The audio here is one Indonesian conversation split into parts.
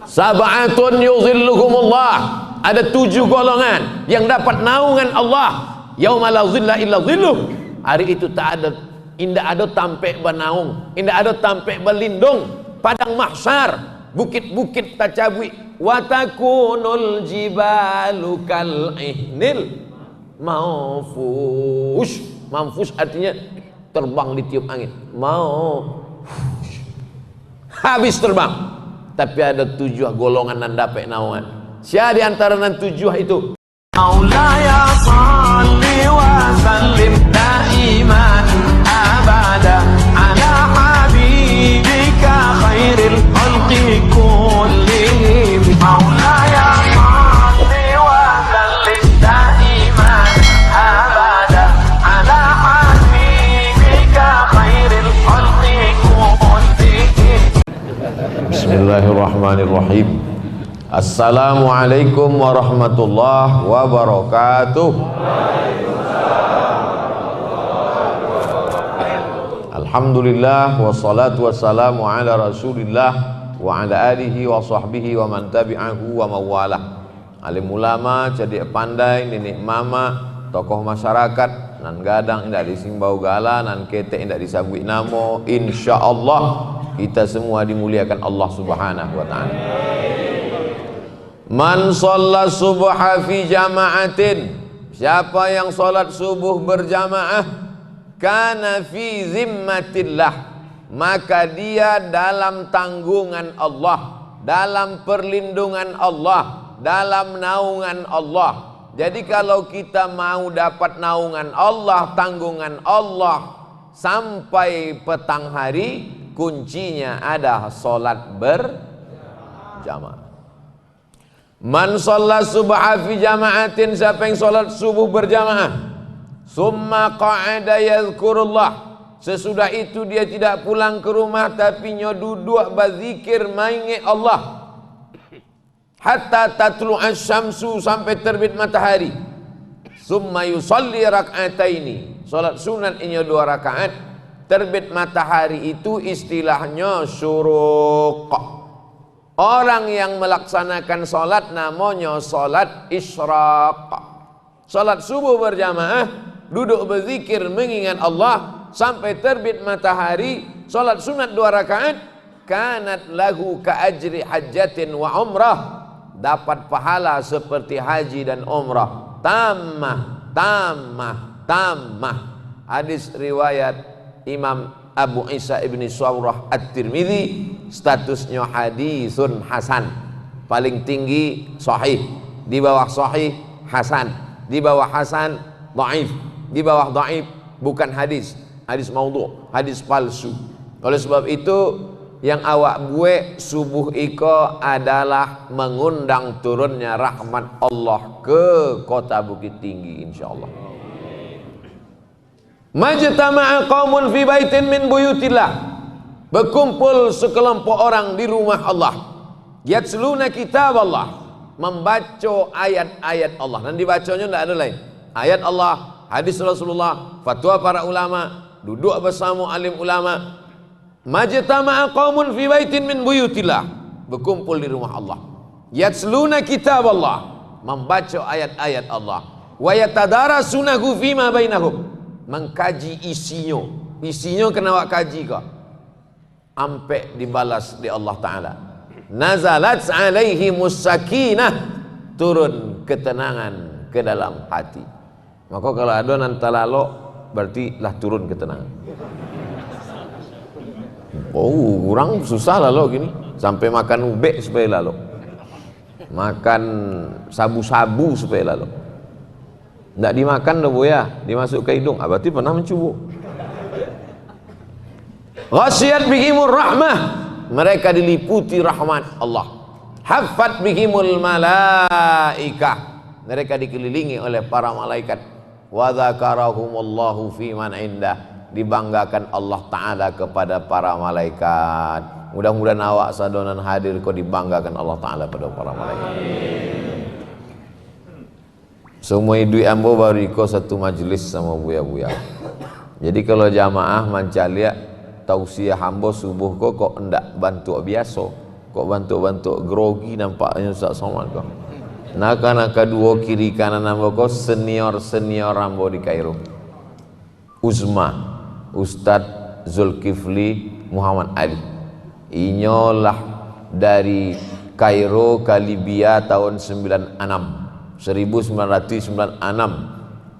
Sab'atun yuzilluhumullah, ada 7 golongan yang dapat naungan Allah. Yauma la zilla illa zilluh, hari itu tak ada, indah ada tampek bernaung, indah ada tampek berlindung. Padang mahsyar, bukit-bukit tacabui. Wa takunul jibalu kal ihnil manfush. Manfush artinya terbang ditiup angin. Habis terbang. Tapi ada 7 golongan yang dapat naungan. Siapa di antara 7 itu? Maulaya salli wa sallim daiman abada ala habibika khairil khalqi kullihim. Maulaya salli wa sallim daiman abada ala habibika khairil khalqi kullihim. Bismillahirrahmanirrahim. Assalamualaikum warahmatullahi wabarakatuh. Alhamdulillah wassalatu wassalamu ala rasulillah wa ala alihi wa sahbihi wa man tabi'ahu wa mawalah. Alim ulama, cerdik pandai, nenek mama, tokoh masyarakat, nan gadang indak disimbau gala, nan ketek indak disambui namo. Insyaallah kita semua dimuliakan Allah Subhanahu wa ta'ala. Man shalla subha fi jama'atin, siapa yang salat subuh berjamaah, kana fi zimmatillah, maka dia dalam tanggungan Allah, dalam perlindungan Allah, dalam naungan Allah. Jadi kalau kita mau dapat naungan Allah, tanggungan Allah sampai petang hari, kuncinya ada salat berjamaah. Man shalla subha fi jama'atin, siapa yang salat subuh berjamaah, summa qa'ada yadhkurullah, sesudah itu dia tidak pulang ke rumah tapi duduk berzikir mengingat Allah, hatta tatlu'asy syamsu, sampai terbit matahari. Summa yusalli rak'ataini, salat sunat ini 2 rakaat. Terbit matahari itu istilahnya syuruq. Orang yang melaksanakan salat namanya salat isyraq. Salat subuh berjamaah, duduk berzikir mengingat Allah sampai terbit matahari, salat sunat 2 rakaat, kanat lahu ka ajri hajjatin wa umrah, dapat pahala seperti haji dan umrah. Tammah, tammah, tammah. Hadis riwayat Imam Abu Isa ibni Sawrah At-Tirmidzi, statusnya hadisun hasan, paling tinggi sahih, di bawah sahih hasan, di bawah hasan dhaif, di bawah dhaif bukan hadis, hadis maudhu', hadis palsu. Oleh sebab itu yang awak buat subuh iko adalah mengundang turunnya rahmat Allah ke kota Bukit Tinggi, insyaallah. Majtama'a qaumun fi baitin min buyutillah, berkumpul sekelompok orang di rumah Allah, yatsluna kitab Allah, membaca ayat-ayat Allah. Dan dibacanya tidak ada lain, ayat Allah, hadis Rasulullah, fatwa para ulama, duduk bersama alim ulama. Majtama'a qaumun fi baitin min buyutillah, berkumpul di rumah Allah, yatsluna kitab Allah, membaca ayat-ayat Allah, wa yatadarasunahu fima bainahum, mengkaji isinya kena awak kaji kau ampe dibalas di Allah Ta'ala. Nazalat alaihimus sakinah, turun ketenangan ke dalam hati. Maka kalau ada nanti lalu berarti lah turun ketenangan. Oh, orang susah lalu gini, sampai makan ubek supaya lalu, makan sabu-sabu supaya lalu. Tidak dimakan dah boya, dimasuk ke hidung. Berarti pernah mencubu. Ghasyiyat bihimur rahmah, mereka diliputi rahmat Allah. Haffat bihimul malaikah, mereka dikelilingi oleh para malaikat. Wa dzakarahumullahu fi man indah, dibanggakan Allah Ta'ala kepada para malaikat. Mudah-mudahan awak sadonan hadir kau dibanggakan Allah Ta'ala pada para malaikat. Semua duit ambo baru ikut satu majlis sama buya-buya. Jadi kalau jamaah mancalia tausiah ambo subuh kok ndak bantu biasa. kok bantuk-bantuk grogi nampaknya Ustaz Somad kok. Naka-naka dua kiri kanan ambo kok senior ambo di Kairo. Uzma, Ustadz Zulkifli Muhammad Ali. Inyolah dari Kairo ke Libya tahun 1996.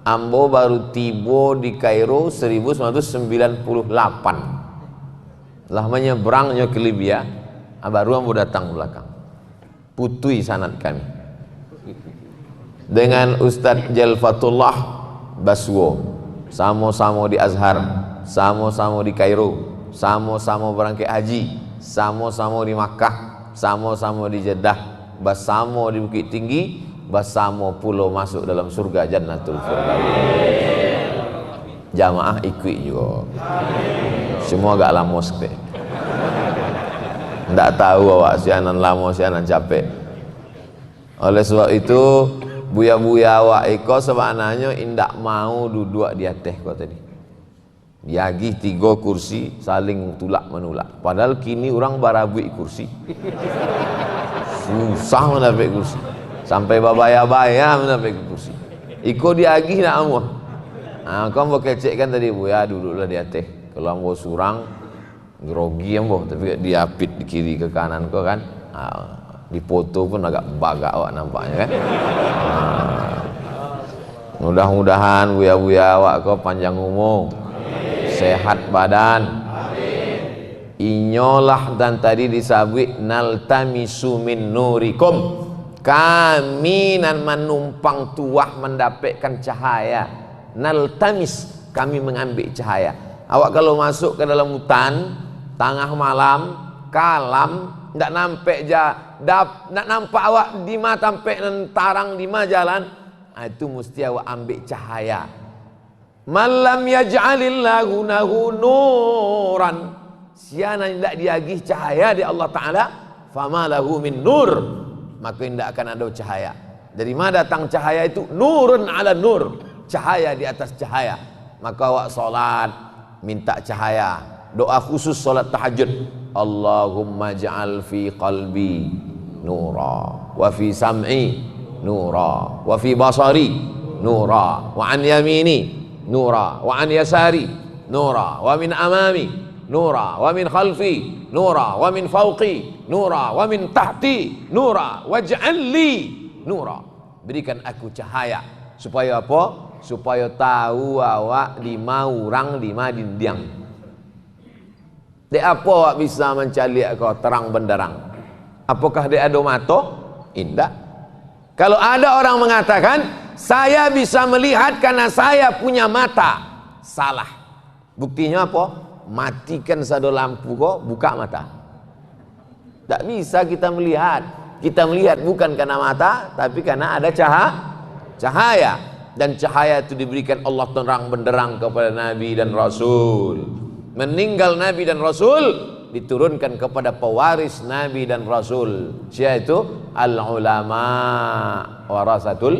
Ambo baru tiba di Kairo 1998. Lah menyeberangnya ke Libya, baru ambo datang belakang. Putui sanad kami. Dengan Ustadz Jalfatullah Baswo, sama-sama di Azhar, sama-sama di Kairo, sama-sama berangkat haji, sama-sama di Makkah, sama-sama di Jeddah, bersama di Bukit Tinggi, bersama pulau masuk dalam surga Jannatul Firdaus. Jamaah ikut juga. Semua agak lama sekali. Tidak tahu awak sianan lama, sianan capek. Oleh sebab itu buya-buya awak iko sebenarnya indak mau duduk di atas kau tadi. Diagih 3 kursi saling tulak menulak. Padahal kini orang barabui kursi. Susah mendapat kursi. Sampai babaya-baya mendapat kursi. Iko diagih nak ambo. Kau mau kecek kan tadi buya duduklah di atas. Kalau ambo surang grogi ambo, tapi diapit di kiri ke kanan kau kan. Di foto pun agak bagak awak nampaknya kan. Mudah-mudahan buya-buya awak kau panjang umur, sehat badan. Inyolah dan tadi disabui naltamisu min nurikum, kami nan menumpang tuah mendapatkan cahaya. Naltamis, kami mengambil cahaya. Awak kalau masuk ke dalam hutan tengah malam kalam, ndak nampak awak di ma tampe tarang di ma jalan, itu mesti awak ambil cahaya. Malam yaj'alillahu lahu nuran, siana ndak diagih cahaya di Allah Taala, fama lahu min nur, maka ndak akan ada cahaya. Dari mana datang cahaya itu? Nurun ala nur, cahaya di atas cahaya. Maka awak salat minta cahaya, doa khusus salat tahajud, Allahumma ja'al fi qalbi nura wa fi sam'i nura wa fi basari nura wa an yamini nura wa an yasari nura wa min amami nura wa min khalfi nura wa min fawqi nura wa min tahti nura waj'al li nura. Berikan aku cahaya. Supaya apa? Supaya tahu awak 5 orang 5 dindiang. Dek apa awak bisa mencalik kau terang benderang? Apakah dia ada mata? Indah. Kalau ada orang mengatakan saya bisa melihat karena saya punya mata, salah. Buktinya apa? Matikan satu lampu kau, buka mata. Tak bisa kita melihat. Kita melihat bukan karena mata, tapi karena ada cahaya. Dan cahaya itu diberikan Allah terang benderang kepada Nabi dan Rasul. Meninggal Nabi dan Rasul diturunkan kepada pewaris Nabi dan Rasul. Siapa itu? Al-ulama warasatul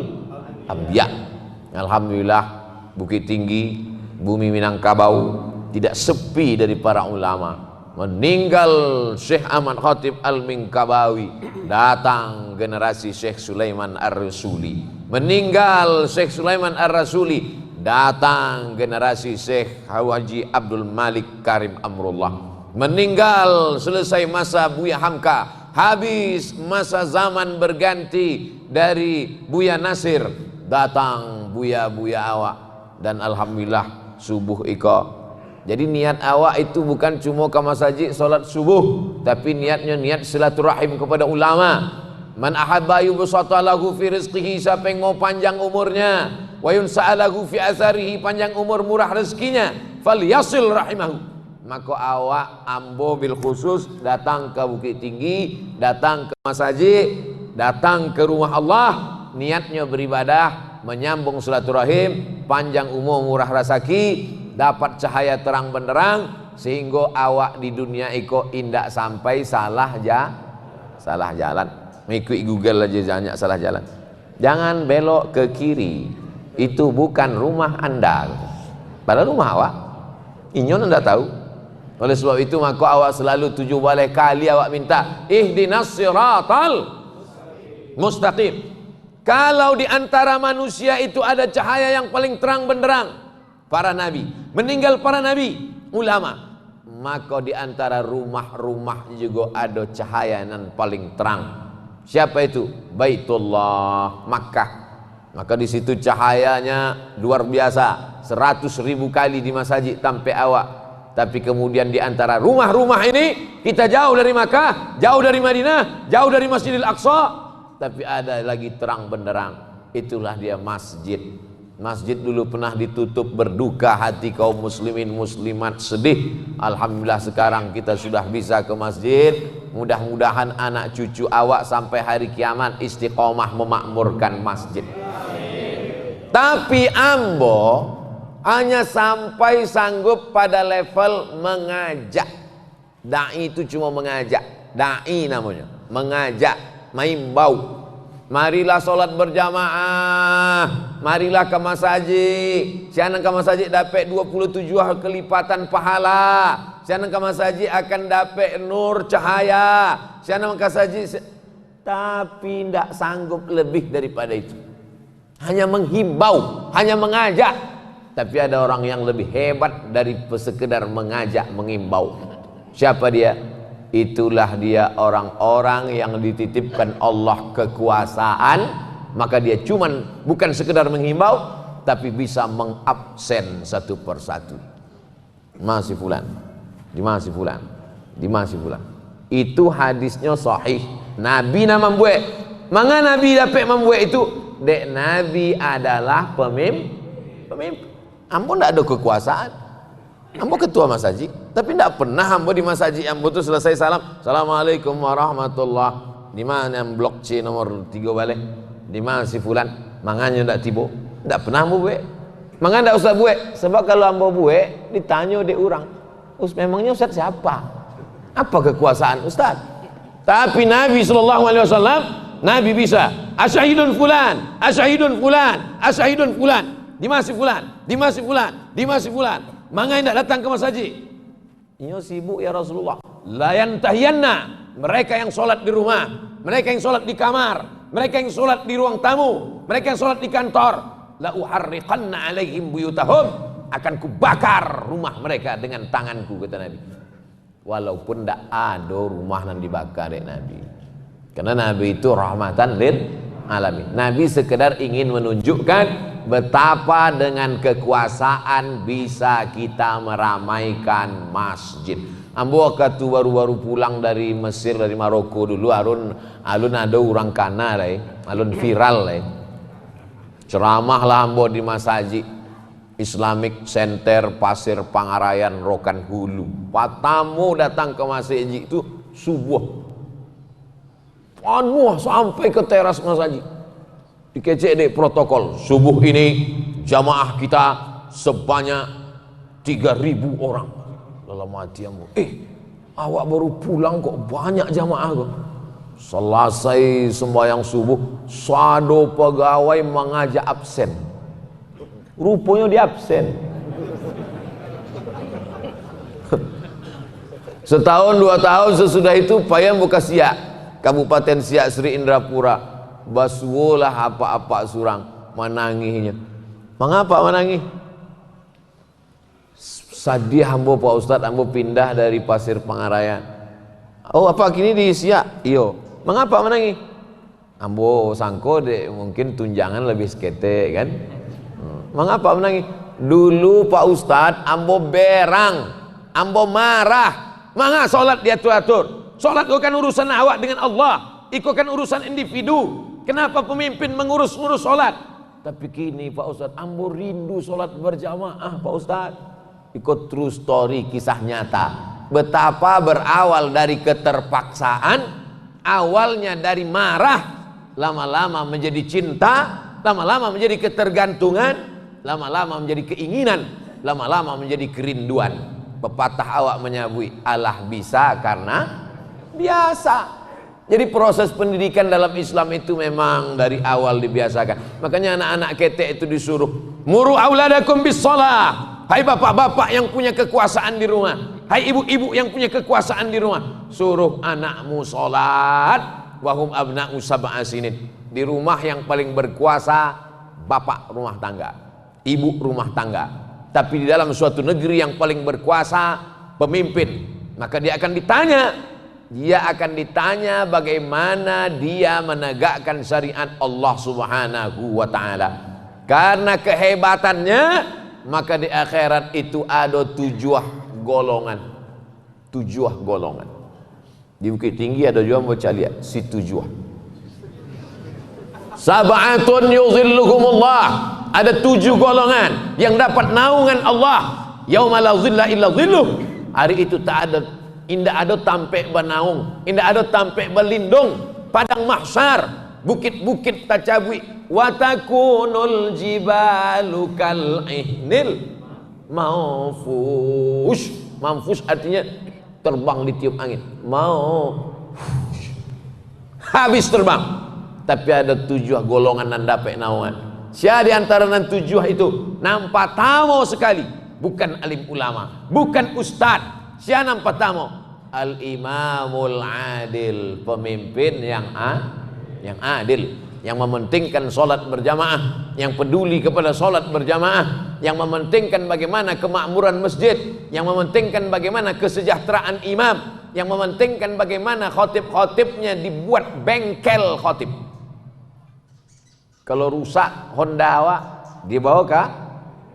anbiya. Alhamdulillah Bukit Tinggi, bumi Minangkabau tidak sepi dari para ulama. Meninggal Syekh Ahmad Khatib Al-Minkabawi, datang generasi Syekh Sulaiman Ar-Rasuli. Meninggal Syekh Sulaiman Ar-Rasuli, datang generasi Syekh Haji Abdul Malik Karim Amrullah. Meninggal selesai masa Buya Hamka, habis masa zaman berganti dari Buya Nasir, datang buya-buya awak. Dan alhamdulillah subuh iko. Jadi niat awak itu bukan cuma ke masjid solat subuh, tapi niatnya niat silaturahim kepada ulama. Man ahabba yubsata lahu fi rizqihi, siapa yang mau panjang umurnya, wa yunsa'alahu fi atharihi, panjang umur murah rezekinya, falyasil rahimahu. Maka awak ambo bil khusus datang ke Bukit Tinggi, datang ke masjid, datang ke rumah Allah, niatnya beribadah, menyambung silaturahim, panjang umur murah rezeki, dapat cahaya terang benderang, sehingga awak di dunia iko indak sampai salah jalan. Mengikuti Google aja banyak salah jalan. Jangan belok ke kiri, itu bukan rumah anda. Padahal rumah awak, inyon anda tahu. Oleh sebab itu maka awak selalu 7 kali awak minta ihdinas siratal mustaqim. Kalau di antara manusia itu ada cahaya yang paling terang benderang, para nabi, meninggal para nabi, ulama, maka di antara rumah-rumah juga ada cahaya yang paling terang. Siapa itu? Baitullah, Makkah. Maka di situ cahayanya luar biasa, 100.000 kali di masjid sampai awak. Tapi kemudian di antara rumah-rumah ini kita jauh dari Makkah, jauh dari Madinah, jauh dari Masjidil Aqsa, tapi ada lagi terang benderang. Itulah dia masjid. Masjid dulu pernah ditutup, berduka hati kaum muslimin muslimat, sedih. Alhamdulillah sekarang kita sudah bisa ke masjid. Mudah-mudahan anak cucu awak sampai hari kiamat istiqomah memakmurkan masjid. Tapi ambo hanya sampai sanggup pada level mengajak. Dai itu cuma mengajak. Dai namanya, mengajak, maimbau. Marilah solat berjamaah, marilah ke masjid. Siapa ke masjid dapat 27 kelipatan pahala. Siapa ke masjid akan dapat nur cahaya. Siapa ke masjid, tapi tidak sanggup lebih daripada itu. Hanya menghimbau, hanya mengajak. Tapi ada orang yang lebih hebat dari sekedar mengajak, mengimbau. Siapa dia? Itulah dia orang-orang yang dititipkan Allah kekuasaan. Maka dia cuman bukan sekedar menghimbau, tapi bisa mengabsen satu persatu. Masih fulan, dimasi fulan, dimasi fulan. Itu hadisnya sahih. Nabi nama membuat. Maka Nabi dapat membuat itu. Dek Nabi adalah pemimpin. Ambo tidak ada kekuasaan. Ambo ketua masjid, tapi tidak pernah ambo di masjid ambo tu selesai salam, Assalamualaikum warahmatullah. Di mana yang blok C nomor 3 balik? Di mana si fulan? Mangannya tidak tiba. Tidak pernah ambo buat. Mangan tidak usah buat. Sebab kalau ambo buat, ditanya dek orang, memangnya Ustaz siapa? Apa kekuasaan Ustaz? Tapi Nabi SAW, Nabi bisa. Asyahidun fulan, asyahidun fulan, asyahidun fulan. Dimasi fulan, dimasi fulan, dimasi fulan. Mangai tidak datang ke masjid. Ia sibuk ya Rasulullah. Layan tahiyanna. Mereka yang solat di rumah, mereka yang solat di kamar, mereka yang solat di ruang tamu, mereka yang solat di kantor. La uharriqanna alaihim buyutahum. Akan kubakar rumah mereka dengan tanganku, kata Nabi. Walaupun tidak ada rumah yang dibakar, Nabi. Karena Nabi itu rahmatan lil alamin. Nabi sekedar ingin menunjukkan betapa dengan kekuasaan bisa kita meramaikan masjid. Ambo waktu baru-baru pulang dari Mesir, dari Maroko dulu, alun ada orang kana alun viral ceramah lah ambo di masjid Islamic Center Pasir Pangarayan Rokan Hulu. Patamu datang ke masjid itu subuh penuh sampai ke teras masjid. Dikecek dek protokol subuh ini jamaah kita sebanyak 3.000 orang. Dalam hati ambo, awak baru pulang kok banyak jamaah kok. Selesai sembahyang subuh, sado pegawai mengajak absen. Rupanya dia absen. Setahun 2 tahun sesudah itu payah buka Siak, Kabupaten Siak Sri Indrapura. Basulah apa-apa surang menanginya. Mengapa menangis? Sadih ambo Pak Ustadz, ambo pindah dari Pasir Pangarayan. Oh apa kini di Siak? Iyo. Mengapa menangis? Ambo sangko dek mungkin tunjangan lebih sekete kan? Mengapa menangis? Dulu Pak Ustadz ambo berang, ambo marah. Mangga solat diatur-atur. Solat bukan urusan awak dengan Allah, ikutkan urusan individu. Kenapa pemimpin mengurus-ngurus solat? Tapi kini Pak Ustadz, ambo rindu solat berjamaah Pak Ustadz. Ikut true story, kisah nyata. Betapa berawal dari keterpaksaan, awalnya dari marah, lama-lama menjadi cinta, lama-lama menjadi ketergantungan, lama-lama menjadi keinginan, lama-lama menjadi kerinduan. Pepatah awak menyabui, Allah bisa karena biasa. Jadi proses pendidikan dalam Islam itu memang dari awal dibiasakan. Makanya anak-anak ketek itu disuruh muru auladakum bis shalah. Hai bapak-bapak yang punya kekuasaan di rumah, Hai ibu-ibu yang punya kekuasaan di rumah, suruh anakmu sholat. Wahum abna'u sab'a sinin. Di rumah yang paling berkuasa bapak rumah tangga, ibu rumah tangga. Tapi di dalam suatu negeri yang paling berkuasa pemimpin, maka dia akan ditanya bagaimana dia menegakkan syariat Allah Subhanahu wa taala. Karena kehebatannya, maka di akhirat itu ada 7 golongan. 7 golongan. Di Bukit Tinggi ada juga baca lihat si 7. Sab'atun yuzilluhumullah. Ada 7 golongan yang dapat naungan Allah. Yauma la zilla illa zilluh. Hari itu tak ada, indah ada tampek bernaung, indah ada tampek berlindung. Padang mahsyar, bukit-bukit tacabui. Wa takunul jibalu kal ihnil manfush. Manfush artinya terbang ditiup angin. Habis terbang. Tapi ada 7 golongan yang dapat naungan. Siapa di antara 7 itu? Nampak tamu sekali, bukan alim ulama, bukan ustad. Siapa nampak tamu? Al-imamul adil, pemimpin yang adil, yang mementingkan solat berjamaah, yang peduli kepada solat berjamaah, yang mementingkan bagaimana kemakmuran masjid, yang mementingkan bagaimana kesejahteraan imam, yang mementingkan bagaimana khotib-khotibnya dibuat bengkel khotib. Kalau rusak Honda awak dibawa ke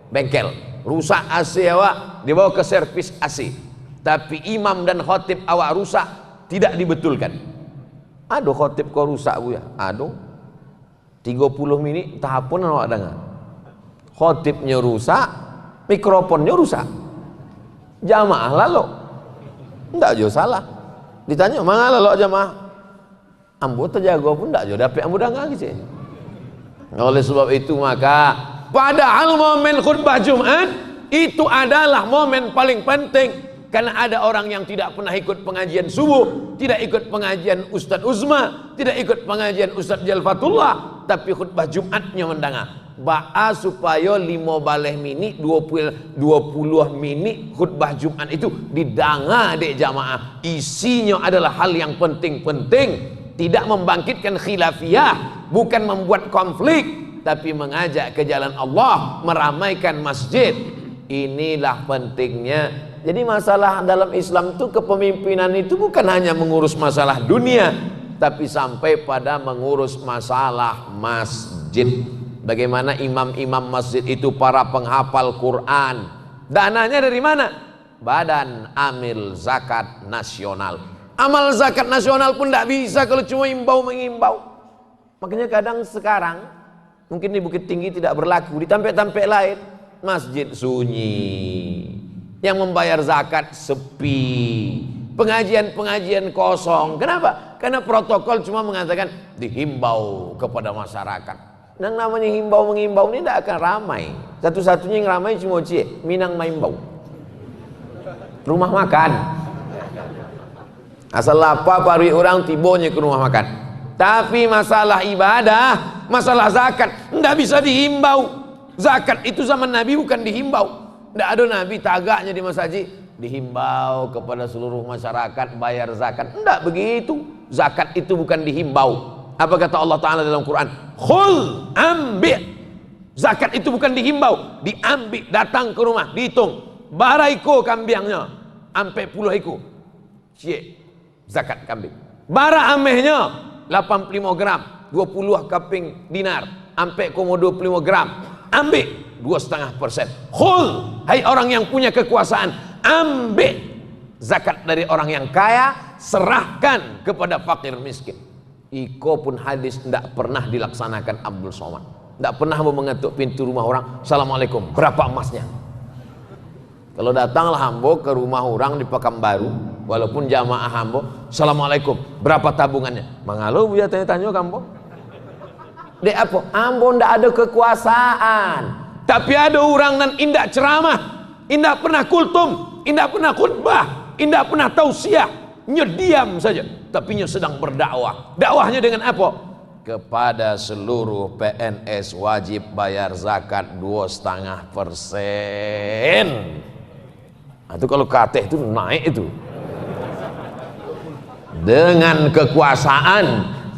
bengkel, rusak AC awak dibawa ke servis AC. Tapi imam dan khotib awak rusak tidak dibetulkan. Aduh khotib kau rusak bu ya, aduh 30 menit tahap pun awak dengar. Khotibnya rusak, mikrofonnya rusak, jamaah lalu tidak jauh salah. Ditanya mana lalu jamaah, ambo terjaga pun tidak jauh dapat ambo dengar gitu. Oleh sebab itu maka padahal momen khutbah Jumat itu adalah momen paling penting. Karena ada orang yang tidak pernah ikut pengajian subuh, tidak ikut pengajian Ustadz Uzma, tidak ikut pengajian Ustadz Jalfatullah, tapi khutbah Jumatnya mendengar. Ba'a supaya 15 menit 20 menit khutbah Jumat itu didengar di jamaah. Isinya adalah hal yang penting-penting, tidak membangkitkan khilafiyah, bukan membuat konflik, tapi mengajak ke jalan Allah, meramaikan masjid. Inilah pentingnya. Jadi masalah dalam Islam itu, kepemimpinan itu bukan hanya mengurus masalah dunia, tapi sampai pada mengurus masalah masjid. Bagaimana imam-imam masjid itu para penghafal Quran. Dananya dari mana? Badan Amil Zakat Nasional. Amal zakat nasional pun tidak bisa kalau cuma mengimbau. Makanya kadang sekarang mungkin di Bukit Tinggi tidak berlaku, di tempat-tempat lain masjid sunyi, yang membayar zakat sepi, pengajian-pengajian kosong. Kenapa? Karena protokol cuma mengatakan dihimbau kepada masyarakat. Dan namanya himbau-mengimbau ini tidak akan ramai. Satu-satunya yang ramai cuma Minang Maimbau, rumah makan. Asal apa pari orang tibonya ke rumah makan. Tapi masalah ibadah, masalah zakat tidak bisa dihimbau. Zakat itu zaman Nabi bukan dihimbau. Tidak ada Nabi tagaknya di masjid dihimbau kepada seluruh masyarakat bayar zakat. Tidak begitu. Zakat itu bukan dihimbau. Apa kata Allah Ta'ala dalam Quran? Khul ambil. Zakat itu bukan dihimbau, diambil, datang ke rumah, dihitung. Baraiko kambingnya, ampe puluh ekor. Cik, zakat kambing. Bara amehnya 85 gram, 20 keping dinar, ampe komo 25 gram. Ambil 2,5%. Khul, hai orang yang punya kekuasaan, ambil zakat dari orang yang kaya, serahkan kepada fakir miskin. Iko pun hadis tidak pernah dilaksanakan Abdul Somad. Tidak pernah mau mengetuk pintu rumah orang, Assalamualaikum, berapa emasnya? Kalau datanglah hambo ke rumah orang di Pekanbaru, walaupun jamaah hambo, Assalamualaikum, berapa tabungannya? Mengalu dia tanya-tanya kambo. Dek apa? Ambo ndak ada kekuasaan, tapi ada orang nan indak ceramah, indak pernah kultum, indak pernah khutbah, indak pernah tausiah, nyediam saja, tapi nya sedang berdakwah. Dakwahnya dengan apa? Kepada seluruh PNS wajib bayar zakat 2,5%. Itu kalau kateh itu naik itu. Dengan kekuasaan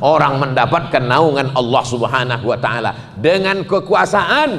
orang mendapatkan naungan Allah Subhanahu wa taala. Dengan kekuasaan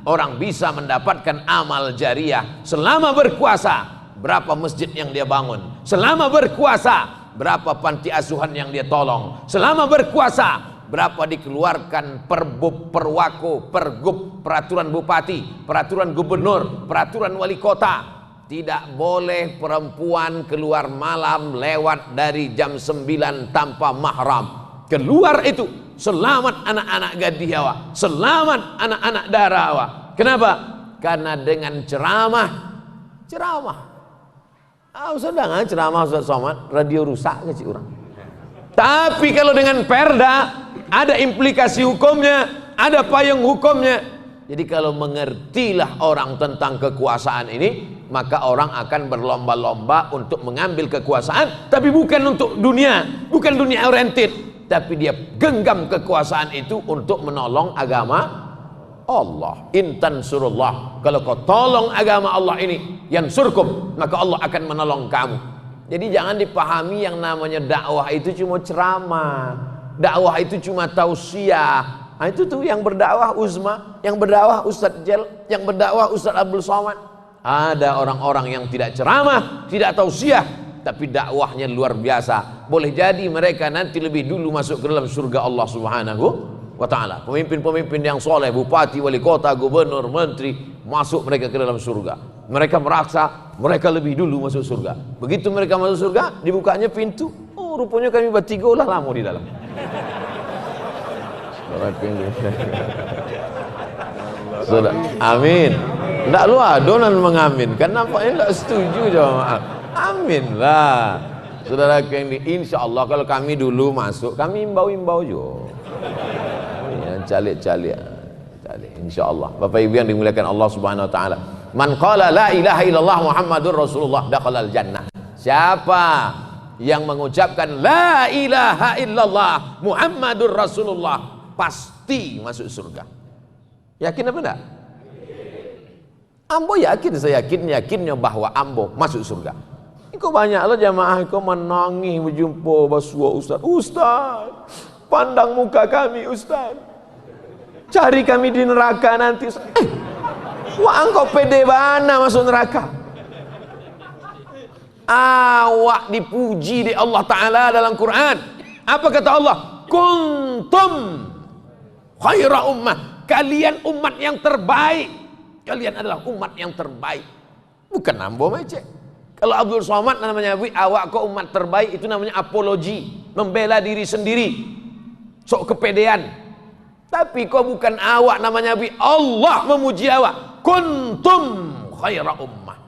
orang bisa mendapatkan amal jariah. Selama berkuasa, berapa masjid yang dia bangun? Selama berkuasa, berapa panti asuhan yang dia tolong? Selama berkuasa, berapa dikeluarkan perbub, perwako, pergub, peraturan bupati, peraturan gubernur, peraturan wali kota. Tidak boleh perempuan keluar malam lewat dari jam 9 tanpa mahram. Keluar itu selamat anak-anak Gadihawa, selamat anak-anak Darawa. Kenapa? Karena dengan ceramah. Sedang ceramah Ustaz Somad, radio rusak ke orang. Tapi kalau dengan perda ada implikasi hukumnya, ada payung hukumnya. Jadi kalau mengertilah orang tentang kekuasaan ini, maka orang akan berlomba-lomba untuk mengambil kekuasaan, tapi bukan untuk dunia, bukan dunia oriented, tapi dia genggam kekuasaan itu untuk menolong agama Allah. Intan surullah, kalau kau tolong agama Allah ini, yang surkum, maka Allah akan menolong kamu. Jadi jangan dipahami yang namanya dakwah itu cuma ceramah, dakwah itu cuma tausiah. Nah, itu tuh yang berdakwah Uzma, yang berdakwah Ustadz Jel, yang berdakwah Ustadz Abdul Somad. Ada orang-orang yang tidak ceramah, tidak tausiah, tapi dakwahnya luar biasa. Boleh jadi mereka nanti lebih dulu masuk ke dalam surga Allah Subhanahu wa ta'ala. Pemimpin-pemimpin yang soleh, bupati, wali kota, gubernur, menteri, masuk mereka ke dalam surga. Mereka merasa mereka lebih dulu masuk surga. Begitu mereka masuk surga, dibukanya pintu. Oh, rupanya kami bertiga ulah lama di dalam. Sudah, amin. Tidak lu adonan mengaminkan, nampaknya tidak setuju jamaah. Amin lah. Saudara yang insya Allah kalau kami dulu masuk, kami imbau-imbau juga. Calik-calik, insya Allah. Bapak Ibu yang dimuliakan Allah Subhanahu Wa Taala. Man qala la ilaha illallah Muhammadur Rasulullah dakhalal jannah. Siapa yang mengucapkan la ilaha illallah Muhammadur Rasulullah, pasti masuk surga. Yakin apa enggak? Ambo yakin, saya yakinnya bahwa Ambo masuk surga. Iko banyak lo jamaah iko menangis berjumpa basua Ustaz, pandang muka kami Ustaz, cari kami di neraka nanti. Wah engkau pede bana masuk neraka. Awak dipuji di Allah Ta'ala dalam Quran. Apa kata Allah? Kuntum khaira ummah, kalian umat yang terbaik. Kalian adalah umat yang terbaik. Bukan Ambo macet. Kalau Abdul Somad namanya awak kok umat terbaik, itu namanya apologi, membela diri sendiri, sok kepedean. Tapi kok bukan awak namanya Allah memuji awak. Kuntum khaira ummah.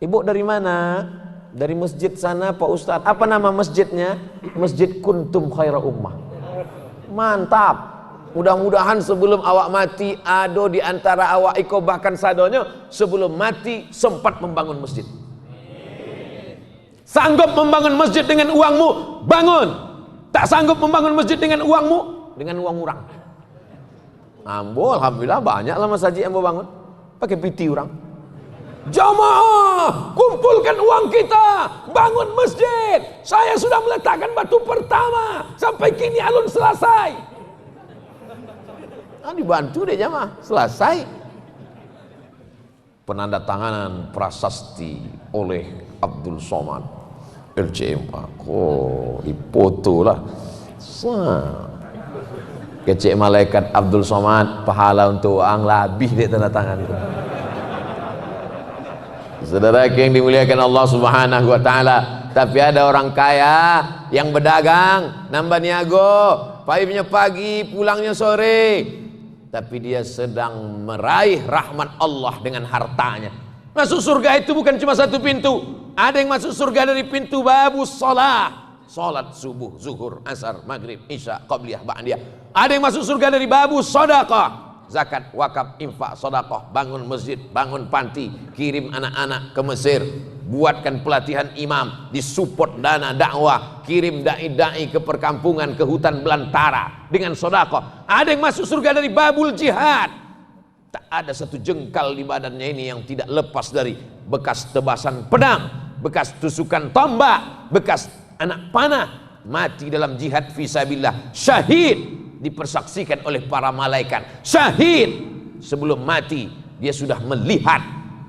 Ibu dari mana? Dari masjid sana Pak Ustadz. Apa nama masjidnya? Masjid Kuntum khaira ummah. Mantap. Mudah-mudahan sebelum awak mati, ado di antara awak iko bahkan sadonyo sebelum mati sempat membangun masjid. Sanggup membangun masjid dengan uangmu, bangun. Tak sanggup membangun masjid dengan uangmu, dengan uang orang. Ambo alhamdulillah banyak lah masjid yang mau bangun, pakai piti orang. Jamaah, kumpulkan uang kita, bangun masjid. Saya sudah meletakkan batu pertama, sampai kini alun selesai. Dibantu deh jamaah, selesai. Penandatanganan prasasti oleh Abdul Somad LCMA. Oh, dipoto lah. Kecik malaikat Abdul Somad, pahala untuk uang labih deh tanda tangan itu. Saudara yang dimuliakan Allah Subhanahu wa taala, tapi ada orang kaya yang berdagang, nambah niago, payungnya pagi, pulangnya sore. Tapi dia sedang meraih rahmat Allah dengan hartanya. Masuk surga itu bukan cuma satu pintu. Ada yang masuk surga dari pintu babus shalah, salat subuh, zuhur, asar, maghrib, isya, qabliyah, ba'diyah. Ada yang masuk surga dari babus sedekah, zakat, wakaf, infak, sedekah, bangun masjid, bangun panti, kirim anak-anak ke Mesir, buatkan pelatihan imam, disupport dana dakwah, kirim dai-dai ke perkampungan, ke hutan belantara dengan sedekah. Ada yang masuk surga dari babul jihad. Tak ada satu jengkal di badannya ini yang tidak lepas dari bekas tebasan pedang, bekas tusukan tombak, bekas anak panah, mati dalam jihad fisabilillah, syahid, dipersaksikan oleh para malaikat, syahid. Sebelum mati dia sudah melihat.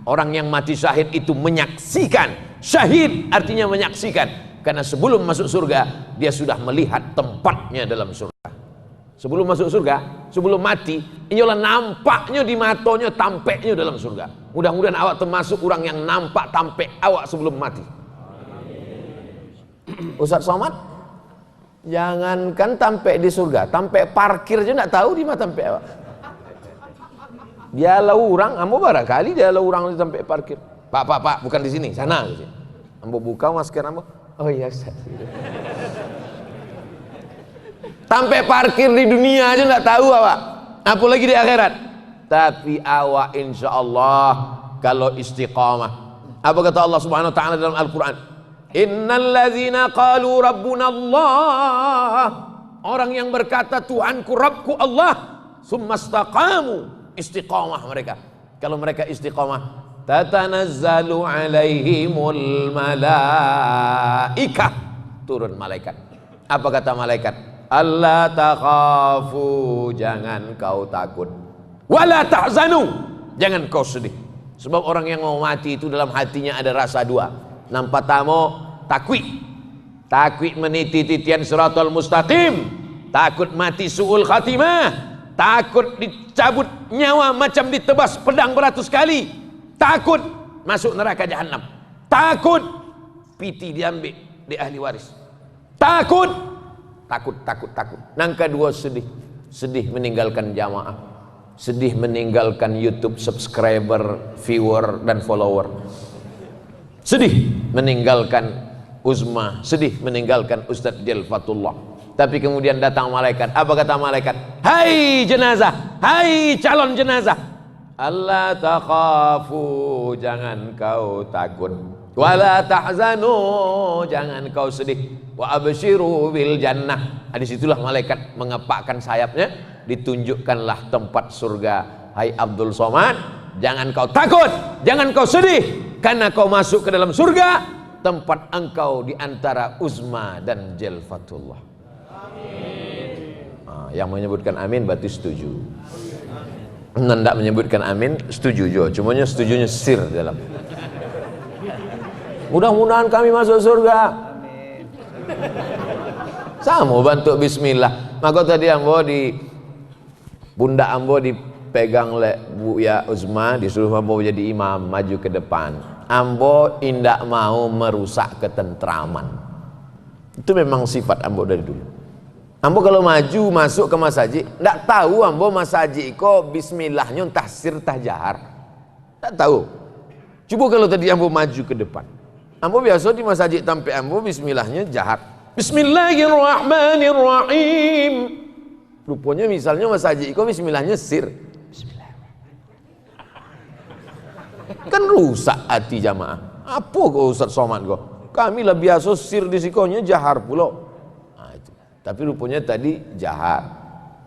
Orang yang mati syahid itu menyaksikan. Syahid artinya menyaksikan, karena sebelum masuk surga dia sudah melihat tempatnya dalam surga. Sebelum masuk surga, sebelum mati, inyolah nampaknya di matonya, tampeknya dalam surga. Mudah-mudahan awak termasuk orang yang nampak tampek awak sebelum mati. Ustaz Somad, jangankan tampek di surga, tampek parkir aja tidak tahu di mana tampek awak. Dia lah orang, ambo barangkali dia lah orang di tampek parkir. Pak, bukan di sini, sana. Ambo buka masker ambo. Oh iya Ustaz. Sampai parkir di dunia aja nggak tahu awak, apalagi di akhirat. Tapi awak insya Allah kalau istiqamah. Apa kata Allah Subhanahu Wa Taala dalam Al-Quran? Innal ladzina qalu rabbuna Allah, orang yang berkata Tuhanku Rabbku Allah, summastaqamu, istiqamah mereka. Kalau mereka istiqamah, tatanazzalu alaihimul malaikah, turun malaikat. Apa kata malaikat? Allah takhafu, jangan kau takut, wala tahzanu, jangan kau sedih. Sebab orang yang mau mati itu dalam hatinya ada rasa dua. Nampak tamu takwi meniti titian siratal mustaqim, takut mati su'ul khatimah, takut dicabut nyawa macam ditebas pedang beratus kali, takut masuk neraka jahanam, takut piti diambil di ahli waris, takut. Yang kedua sedih meninggalkan jamaah, sedih meninggalkan YouTube subscriber, viewer dan follower, sedih meninggalkan Uzma, sedih meninggalkan Ustadz Jalfatullah. Tapi kemudian datang malaikat. Apa kata malaikat? Hai jenazah, hai calon jenazah, Allah takhafu, jangan kau takut, wala tahzanu, jangan kau sedih, wa abshiru bil jannah. Disitulah malaikat mengepakkan sayapnya, ditunjukkanlah tempat surga. Hai Abdul Somad, jangan kau takut, jangan kau sedih, karena kau masuk ke dalam surga, tempat engkau di antara Uzma dan Jalfatullah. Yang menyebutkan amin berarti setuju. Tidak menyebutkan amin setuju juga, cumanya setujunya sir dalam. Mudah-mudahan kami masuk surga. Amin. Sama bantu bismillah. Maka tadi ambo di bunda ambo dipegang oleh Bu Ya Uzma, disuruh ambo jadi imam, maju ke depan. Ambo indak mau merusak ketentraman. Itu memang sifat ambo dari dulu. Ambo kalau maju masuk ke masjid, ndak tahu ambo masjid kok bismillahnya entah sir entah jahar. Ndak tahu. Coba kalau tadi ambo maju ke depan. Ambo biasa di masjid tampil ambo bismillahnya jahar. Bismillahirrahmanirrahim. Rupanya misalnya masjid kok bismillahnya sir. Kan rusak hati jamaah. Apa kok Ustaz Somad kok? Kami lah biasa sir di sikonya jahar pulau. Tapi rupanya tadi jahar.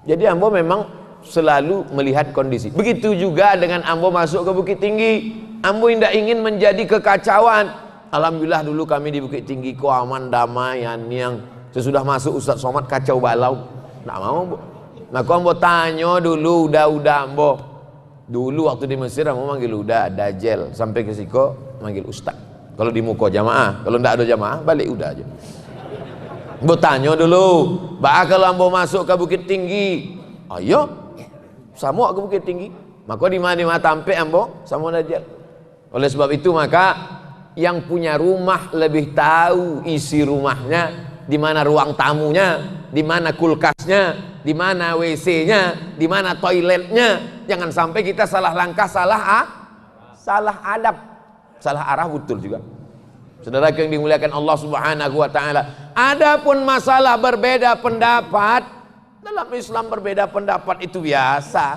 Jadi ambo memang selalu melihat kondisi. Begitu juga dengan ambo masuk ke Bukit Tinggi. Ambo tidak ingin menjadi kekacauan. Alhamdulillah dulu kami di Bukit Tinggi kok aman damai, yang sesudah masuk Ustaz Somad kacau balau. Tidak mau ambo. Maka ambo tanya dulu, udah ambo. Dulu waktu di Mesir ambo manggil udah Dajjal, sampai ke siko manggil Ustaz. Kalau di muka jamaah, kalau tidak ada jamaah balik udah aja. Ambo tanya dulu, kalau ambo masuk ke Bukit Tinggi, ayo, sama ke Bukit Tinggi. Maka di mana tampe ambo sama Dajjal. Oleh sebab itu maka yang punya rumah lebih tahu isi rumahnya, di mana ruang tamunya, di mana kulkasnya, di mana WC-nya, di mana toiletnya. Jangan sampai kita salah langkah, salah adab, salah arah, betul juga. Saudara yang dimuliakan Allah Subhanahu wa taala, adapun masalah berbeda pendapat, dalam Islam berbeda pendapat itu biasa.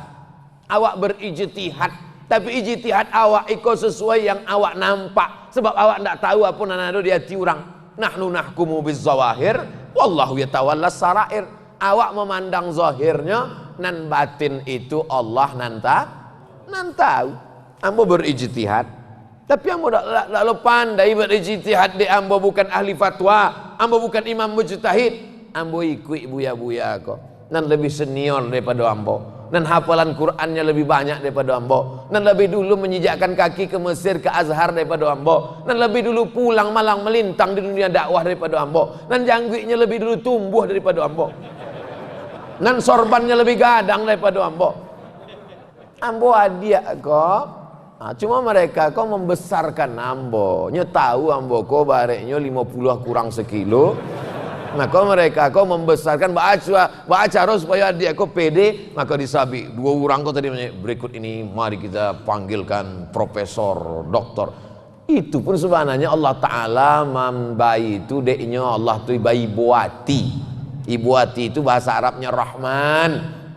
Awak berijtihad, tapi ijtihad awak ikut sesuai yang awak nampak. Sebab awak tidak tahu apa nanado di hati orang. Nahnu nahkumu bizzawahir, wallahu yatawalla sarair. Awak memandang zahirnya, nan batin itu Allah nan tahu. Ambo berijtihad. Tapi ambo tak lo pandai berijtihad de, ambo bukan ahli fatwa, ambo bukan imam mujtahid, ambo ikut buya-buya ko. Dan lebih senior daripada ambo. Dan hafalan Qur'annya lebih banyak daripada ambo. Dan lebih dulu menjejakkan kaki ke Mesir, ke Azhar daripada ambo. Dan lebih dulu pulang malang melintang di dunia dakwah daripada ambo. Dan janggut,nya lebih dulu tumbuh daripada ambo. Dan sorbannya lebih gadang daripada ambo. Ambo adia ko. Nah, cuma mereka kau membesarkan ambo. Nya tahu ambo ko bareknya 50 kurang sekilo. Maka mereka kau membesarkan baca supaya dia kau pede, maka disabi 2 orang kau tadi berikut ini mari kita panggilkan profesor, doktor. Itu pun sebenarnya Allah Ta'ala membayi itu deknya Allah tuh bayi buati. Ibuati itu bahasa Arabnya Rahman,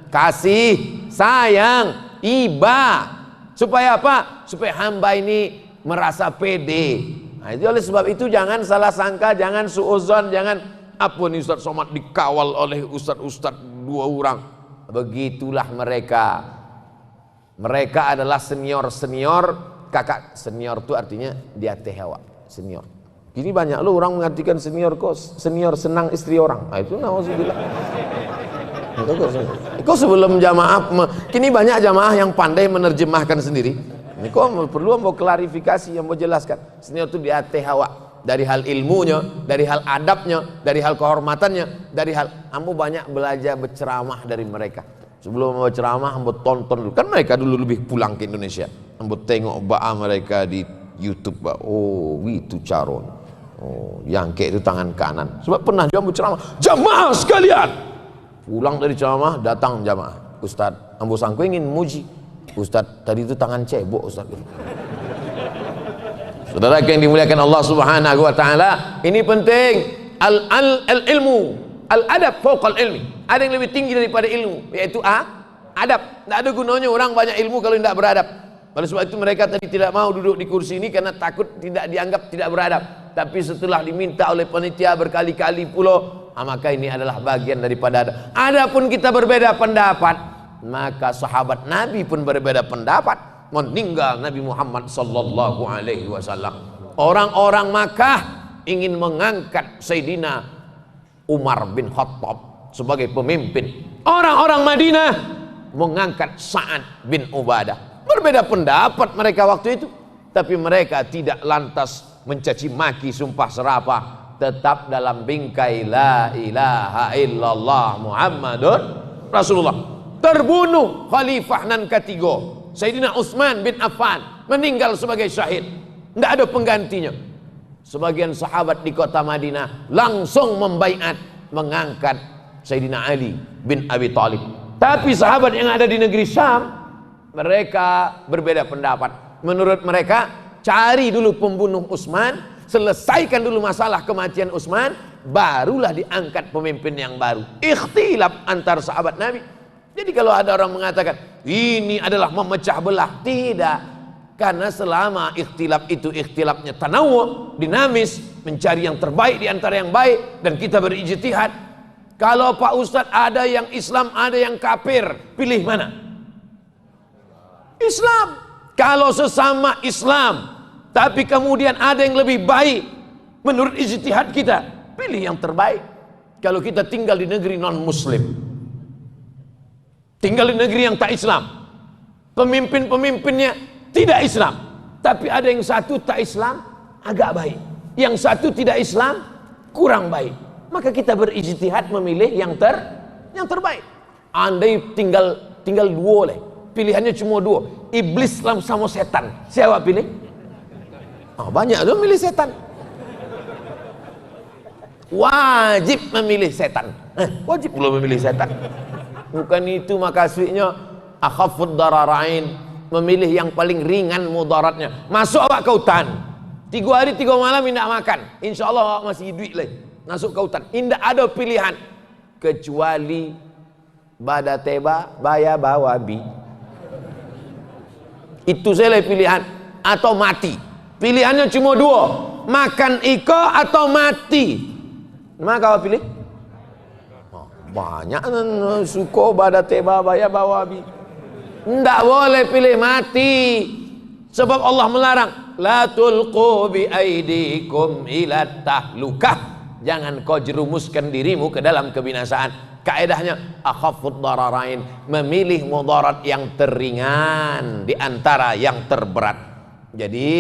kasih, sayang, iba. Supaya apa? Supaya hamba ini merasa pede. Nah, itu oleh sebab itu jangan salah sangka, jangan suuzon, jangan apa nih Ustaz Somad dikawal oleh ustaz-ustaz 2 orang. Begitulah mereka. Mereka adalah senior-senior, kakak senior itu artinya di atas hawa, senior. Ini banyak loh orang mengartikan senior kok, senior senang istri orang. Nah, itu nauzubillah. Kok sebelum jamaah, kini banyak jamaah yang pandai menerjemahkan sendiri. Ini kok perlu mau klarifikasi, yang mau jelaskan. Senior itu di atas hawa, dari hal ilmunya, dari hal adabnya, dari hal kehormatannya, dari hal ambo banyak belajar berceramah dari mereka. Sebelum mau ceramah, ambo tonton dulu. Kan mereka dulu lebih pulang ke Indonesia. Ambo tengok ba'a mereka di YouTube. Oh, itu caron. Oh, yang kayak itu tangan kanan. Sebab pernah dia ambo ceramah, jamaah sekalian. Pulang dari ceramah, datang jamaah. Ustaz, ambo sangku ingin muji. Ustaz, tadi itu tangan cebok Ustaz. Saudara yang dimuliakan Allah Subhanahu wa taala, ini penting. Al-ilmu, al-adab fawqal ilmi. Ada yang lebih tinggi daripada ilmu, yaitu adab. Tidak ada gunanya orang banyak ilmu kalau tidak beradab. Oleh sebab itu mereka tadi tidak mau duduk di kursi ini karena takut tidak dianggap tidak beradab. Tapi setelah diminta oleh panitia berkali-kali pula, maka ini adalah bagian daripada adab. Adapun kita berbeda pendapat, maka sahabat Nabi pun berbeda pendapat, meninggal Nabi Muhammad sallallahu alaihi wasallam. Orang-orang Makkah ingin mengangkat Sayyidina Umar bin Khattab sebagai pemimpin. Orang-orang Madinah mengangkat Sa'ad bin Ubadah. Berbeda pendapat mereka waktu itu, tapi mereka tidak lantas mencaci maki sumpah serapah, tetap dalam bingkai la ilaha illallah Muhammadun Rasulullah. Terbunuh khalifah nan ketiga Sayyidina Utsman bin Affan, meninggal sebagai syahid, tidak ada penggantinya. Sebagian sahabat di kota Madinah langsung membaiat mengangkat Sayyidina Ali bin Abi Thalib. Tapi sahabat yang ada di negeri Syam, mereka berbeda pendapat. Menurut mereka, cari dulu pembunuh Utsman, selesaikan dulu masalah kematian Utsman, barulah diangkat pemimpin yang baru. Ikhtilaf antar sahabat Nabi. Jadi kalau ada orang mengatakan ini adalah memecah belah, tidak. Karena selama ikhtilaf itu ikhtilafnya tanawwu, dinamis, mencari yang terbaik di antara yang baik, dan kita berijtihad. Kalau Pak Ustadz ada yang Islam, ada yang kafir, pilih mana? Islam. Kalau sesama Islam, tapi kemudian ada yang lebih baik menurut ijtihad kita, pilih yang terbaik. Kalau kita tinggal di negeri non muslim, tinggal di negeri yang tak Islam, pemimpin-pemimpinnya tidak Islam, tapi ada yang satu tak Islam agak baik, yang satu tidak Islam kurang baik, maka kita berijtihad memilih yang terbaik. Andai tinggal 2 oleh, pilihannya cuma 2, iblis sama setan, siapa pilih? Banyak tuh milih setan. Wajib memilih setan. Wajib belum memilih setan. Bukan itu makasihnya akhafud dararain, memilih yang paling ringan mudaratnya. Masuk awak ke hutan 3 hari 3 malam tidak makan, insya Allah awak masih hidup lagi. Masuk ke hutan, tidak ada pilihan kecuali badateba baya bawabi. Itu saya pilihan, atau mati. Pilihannya cuma 2, makan iko atau mati. Maka awak pilih? Banyak suko badateba baya bawabi. Tidak boleh pilih mati. Sebab Allah melarang, la tulqu bi aidikum ila tahlukah. Jangan kau jerumuskan dirimu ke dalam kebinasaan. Kaedahnya akhafud dararain, memilih mudarat yang teringan di antara yang terberat. Jadi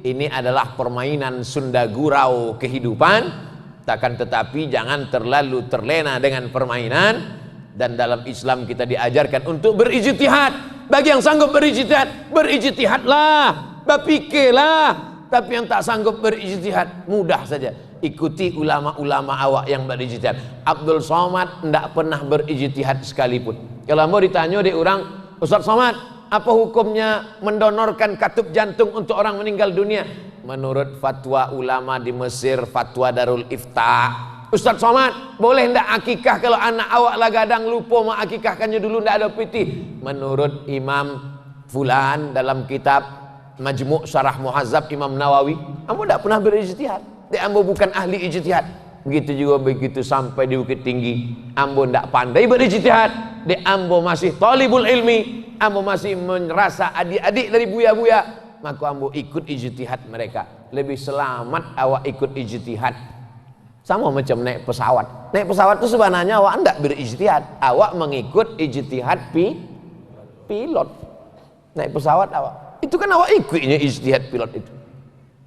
ini adalah permainan Sunda gurau kehidupan. Takkan tetapi jangan terlalu terlena dengan permainan. Dan dalam Islam kita diajarkan untuk berijtihad. Bagi yang sanggup berijtihad, berijtihadlah, berpikirlah. Tapi yang tak sanggup berijtihad, mudah saja ikuti ulama-ulama awak yang berijtihad. Abdul Somad tidak pernah berijtihad sekalipun. Kalau mau ditanya di orang, Ustaz Somad, apa hukumnya mendonorkan katup jantung untuk orang meninggal dunia? Menurut fatwa ulama di Mesir, fatwa Darul Ifta, Ustaz Somad, boleh ndak akikah kalau anak awak lah gadang lupa mak akikahkannya dulu, ndak ada piti? Menurut Imam Fulan dalam kitab Majmu' Syarah Muhazzab Imam Nawawi, ambo ndak pernah berijtihad. Dia ambo bukan ahli ijtihad. Begitu juga begitu sampai di Bukit Tinggi, ambo ndak pandai berijtihad. Dia ambo masih talibul ilmi, ambo masih merasa adik-adik dari buya-buya, maka ambo ikut ijtihad mereka. Lebih selamat awak ikut ijtihad. Sama macam naik pesawat. Naik pesawat itu sebenarnya awak tidak berijtihad. Awak mengikut ijtihad pilot. Naik pesawat awak. Itu kan awak ikutnya ijtihad pilot itu.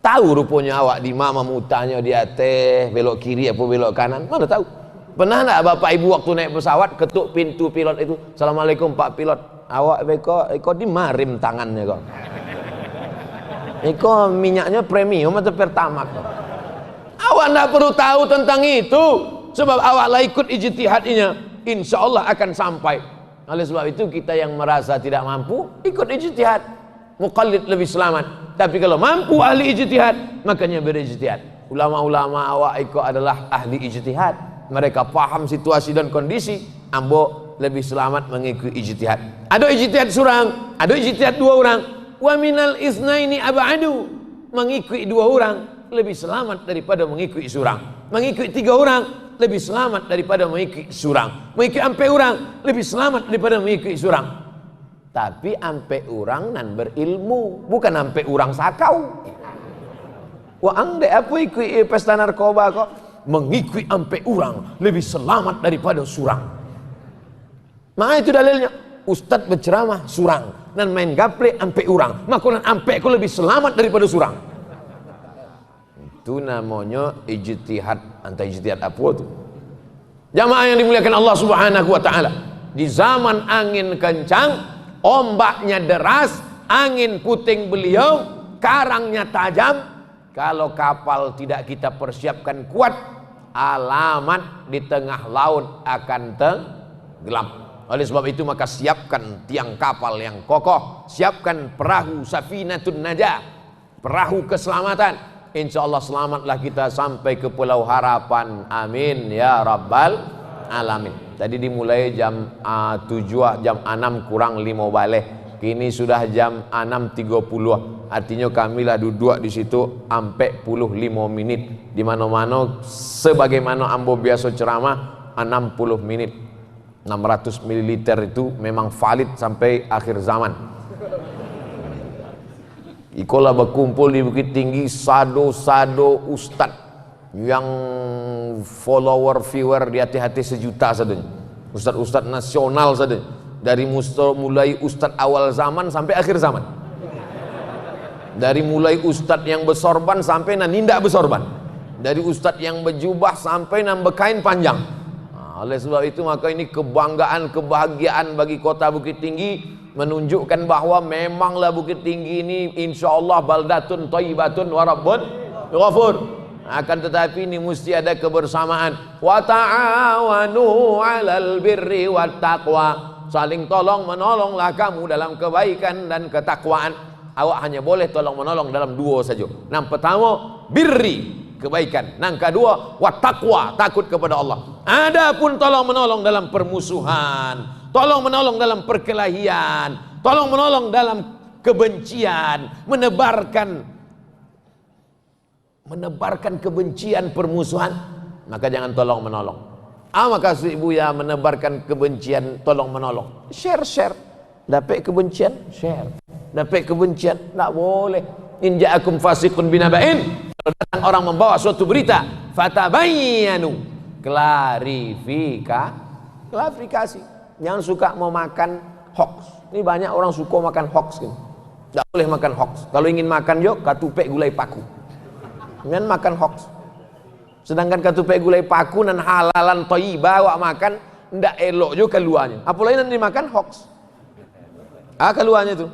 Tahu rupanya awak di mana mutanya dia teh belok kiri apa belok kanan. Mana tahu. Pernah enggak bapak ibu waktu naik pesawat ketuk pintu pilot itu, Assalamualaikum Pak Pilot. Awak eko dimarim tangannya kok. Eko minyaknya premium atau pertamax kok. Awak tidak perlu tahu tentang itu, sebab awak lah ikut ijtihadnya, insya Allah akan sampai. Oleh sebab itu kita yang merasa tidak mampu ikut ijtihad, muqallid lebih selamat. Tapi kalau mampu ahli ijtihad, makanya berijtihad. Ulama-ulama awak ikut adalah ahli ijtihad, mereka paham situasi dan kondisi. Ambo lebih selamat mengikuti ijtihad. Ada ijtihad surang, ada ijtihad dua orang. Wa minal isnaini ab'adu, mengikuti dua orang lebih selamat daripada mengikuti surang. Mengikuti tiga orang lebih selamat daripada mengikuti surang. Mengikuti ampe orang lebih selamat daripada mengikuti surang. Tapi ampe orang nan berilmu, bukan ampe orang sakau. Wah angde apa ikuti pesta narkoba kok? Mengikuti ampe orang lebih selamat daripada surang. Maka itu dalilnya. Ustadz berceramah surang, dan main gaple ampe orang, maka nan ampe ku lebih selamat daripada surang. Itu namanya ijtihad. Antara ijtihad apa itu? Jamaah yang dimuliakan Allah Subhanahu wa taala. Di zaman angin kencang, ombaknya deras, angin puting beliung, karangnya tajam, kalau kapal tidak kita persiapkan kuat, alamat di tengah laut akan tenggelam. Oleh sebab itu maka siapkan tiang kapal yang kokoh, siapkan perahu safinatun najah, perahu keselamatan. Insya Allah selamatlah kita sampai ke Pulau Harapan. Amin ya Rabbal Alamin. Tadi dimulai jam 7, jam 6 kurang 5 balik. Kini sudah jam 6.30. Artinya kamilah duduk di situ sampai 45 menit. Di mana-mana sebagaimana ambo biasa ceramah 60 menit. 600 ml itu memang valid sampai akhir zaman. Ikolah berkumpul di Bukit Tinggi sado-sado ustad yang follower viewer di hati-hati sejuta saja, ustad-ustad nasional saja, dari mulai ustad awal zaman sampai akhir zaman, dari mulai ustad yang bersorban sampai nan nindak bersorban, dari ustad yang berjubah sampai nan berkain panjang. Oleh sebab itu maka ini kebanggaan, kebahagiaan bagi kota Bukit Tinggi, menunjukkan bahwa memanglah Bukit Tinggi ini insya Allah baldatun thayyibatun wa rabbun ghafur. Akan tetapi ini mesti ada kebersamaan. Wa ta'awanu 'alal birri wat taqwa, saling tolong menolonglah kamu dalam kebaikan dan ketakwaan. Awak hanya boleh tolong menolong dalam dua saja. Yang pertama birri, kebaikan. Yang kedua wattaqwa, takut kepada Allah. Adapun tolong menolong dalam permusuhan, tolong menolong dalam perkelahian, tolong menolong dalam kebencian, menebarkan kebencian, permusuhan, maka jangan tolong menolong. Maka ibu ya menebarkan kebencian, tolong menolong. Share. Dapat kebencian, share. Dapat kebencian, tak boleh. in ja'akum fasiqun binaba'in, kalau datang orang membawa suatu berita, fatabayyanu, klarifikasi. Jangan suka mau makan hoax. Ini banyak orang suka makan hoax gitu. Tidak boleh makan hoax. Kalau ingin makan yuk katupek gulai paku. Jangan makan hoax. Sedangkan katupek gulai paku dan halalan thayyibah awak makan ndak elok juga keluarnya. Apalagi nanti makan hoax. Keluarnya itu.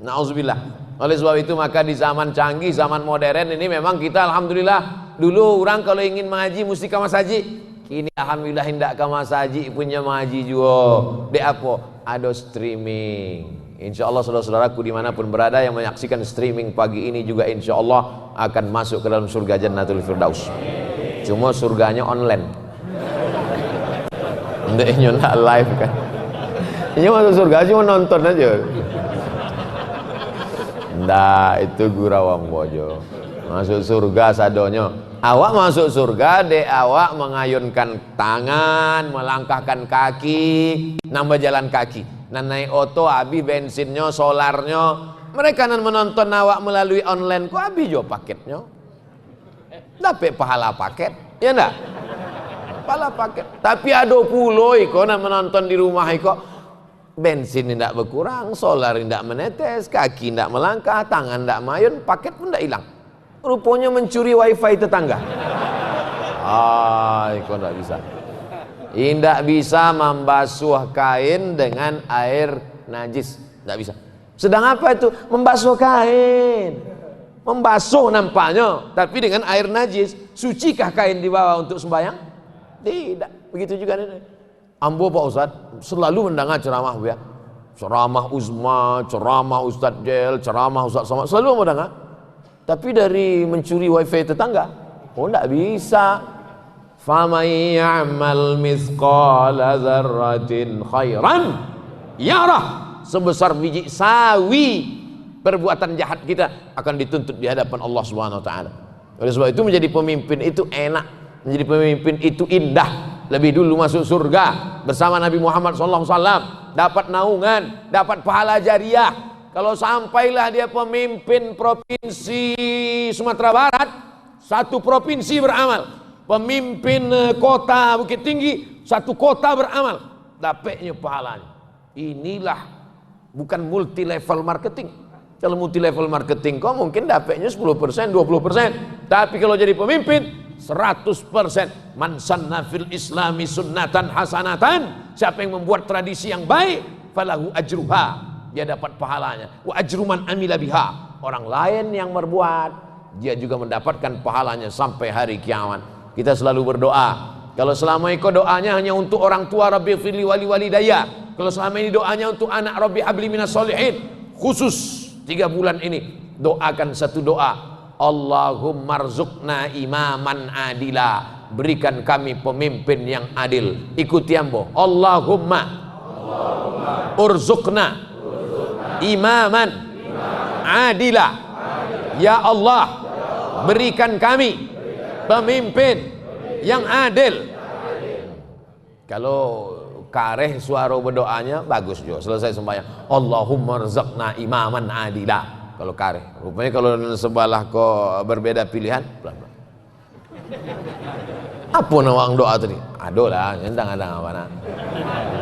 Nauzubillah. Oleh sebab itu maka di zaman canggih, zaman modern ini memang kita alhamdulillah, dulu orang kalau ingin mengaji mesti ke masjid. Kini alhamdulillah hendak ke masjid punya mengaji juga. Dek apa? Ada streaming. Insya Allah saudara-saudaraku dimanapun berada yang menyaksikan streaming pagi ini juga insya Allah akan masuk ke dalam surga Jannatul Firdaus. Cuma surganya online. Ndeknya nggak live kan. Ini masuk surga cuma nonton aja. Nggak, itu gurawang bojo. Masuk surga sadonyo. Awak masuk surga dek awak mengayunkan tangan, melangkahkan kaki, nambah jalan kaki. Nan naik oto habis bensinnya, solarnya. Mereka nan menonton awak melalui online kok habis jo paketnya. Dapat pahala paket, ya enggak? Pahala paket. Tapi ada puluh iko nan menonton di rumah iko, bensin tidak berkurang, solar tidak menetes, kaki tidak melangkah, tangan tidak mayun, paket pun tidak hilang. Rupanya mencuri wifi tetangga. Iko tidak bisa. Tidak bisa membasuh kain dengan air najis, tidak bisa. Sedang apa itu? Membasuh kain, membasuh nampaknya, tapi dengan air najis. Sucikah kain di bawah untuk sembahyang? Tidak. Begitu juga ini. Ambo Pak Ustaz selalu mendengar ceramah ya, ceramah Uzma, ceramah Ustaz Jel, ceramah Ustaz Somad, selalu mendengar. Tapi dari mencuri wifi tetangga, tidak bisa. فَمَنْ يَعْمَلْ مِثْقَالَ ذَرَّةٍ خَيْرًا يَرَهُ. Sebesar biji sawi perbuatan jahat kita akan dituntut di hadapan Allah Subhanahu wa taala. Oleh sebab itu menjadi pemimpin itu enak, menjadi pemimpin itu indah. Lebih dulu masuk surga bersama Nabi Muhammad SAW, dapat naungan, dapat pahala jariah. Kalau sampailah dia pemimpin provinsi Sumatera Barat, satu provinsi beramal. Pemimpin kota Bukit Tinggi, satu kota beramal, dapatnya pahalanya. Inilah bukan multi level marketing. Kalau multi level marketing kok mungkin dapatnya 10%, 20%. Tapi kalau jadi pemimpin 100%. Man sanna fil islami sunnatan hasanatan, siapa yang membuat tradisi yang baik, falahu ajruha, dia dapat pahalanya. Wa ajru man amila biha, orang lain yang berbuat, dia juga mendapatkan pahalanya sampai hari kiamat. Kita selalu berdoa. Kalau selama ini doanya hanya untuk orang tua, Rabbi firli wali walidayya. Kalau selama ini doanya untuk anak, Rabbi habli minas solihin. Khusus 3 bulan ini doakan satu doa. Allahumma rzuqna imaman adila. Berikan kami pemimpin yang adil. Ikuti ambo. Allahumma urzuqna imaman adila. Ya Allah, berikan kami pemimpin yang adil. Kalau kareh suara berdoanya bagus juga. Selesai sembahyang, Allahumma rizqna imaman adila. Kalau kareh, rupanya kalau sebelah kok berbeda pilihan, pelan-pelan. Apa nawang doa tadi? Aduh lah, entang ada apa nak.